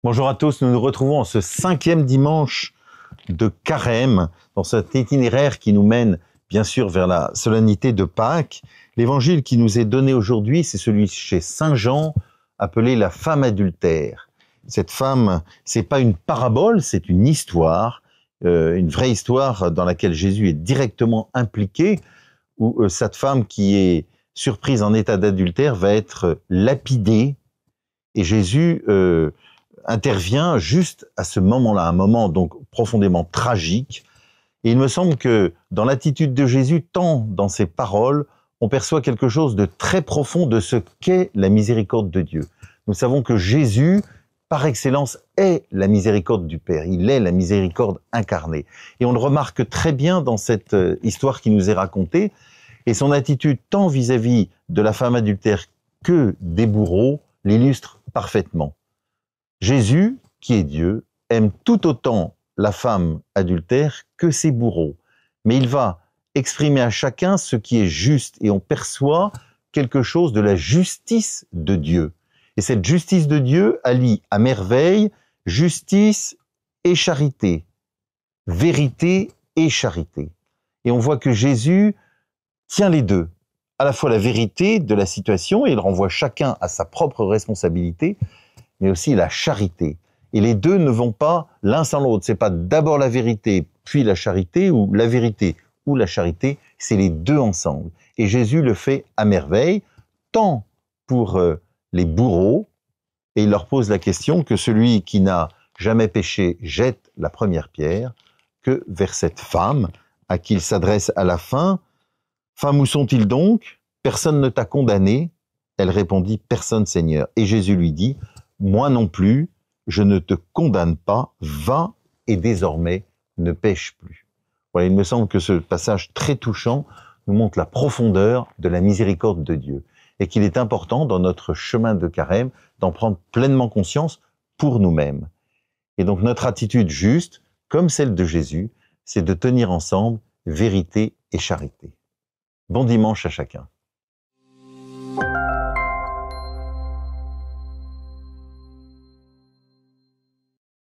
Bonjour à tous, nous nous retrouvons en ce 5e dimanche de Carême, dans cet itinéraire qui nous mène bien sûr vers la solennité de Pâques. L'évangile qui nous est donné aujourd'hui, c'est celui chez Saint Jean, appelé la femme adultère. Cette femme, c'est pas une parabole, c'est une histoire, une vraie histoire dans laquelle Jésus est directement impliqué, où cette femme qui est surprise en état d'adultère va être lapidée, et Jésus intervient juste à ce moment-là, un moment donc profondément tragique. Et il me semble que dans l'attitude de Jésus, tant dans ses paroles, on perçoit quelque chose de très profond de ce qu'est la miséricorde de Dieu. Nous savons que Jésus, par excellence, est la miséricorde du Père. Il est la miséricorde incarnée. Et on le remarque très bien dans cette histoire qui nous est racontée. Et son attitude, tant vis-à-vis de la femme adultère que des bourreaux, l'illustre parfaitement. Jésus, qui est Dieu, aime tout autant la femme adultère que ses bourreaux. Mais il va exprimer à chacun ce qui est juste et on perçoit quelque chose de la justice de Dieu. Et cette justice de Dieu allie à merveille justice et charité, vérité et charité. Et on voit que Jésus tient les deux, à la fois la vérité de la situation, et il renvoie chacun à sa propre responsabilité, mais aussi la charité. Et les deux ne vont pas l'un sans l'autre. C'est pas d'abord la vérité, puis la charité, ou la vérité, ou la charité, c'est les deux ensemble. Et Jésus le fait à merveille, tant pour les bourreaux, et il leur pose la question que celui qui n'a jamais péché jette la première pierre, que vers cette femme à qui il s'adresse à la fin. « Femme, où sont-ils donc? Personne ne t'a condamné ?» Elle répondit « Personne, Seigneur. » Et Jésus lui dit « Moi non plus, je ne te condamne pas, va et désormais ne pêche plus. » Voilà, il me semble que ce passage très touchant nous montre la profondeur de la miséricorde de Dieu et qu'il est important dans notre chemin de carême d'en prendre pleinement conscience pour nous-mêmes. Et donc notre attitude juste, comme celle de Jésus, c'est de tenir ensemble vérité et charité. Bon dimanche à chacun.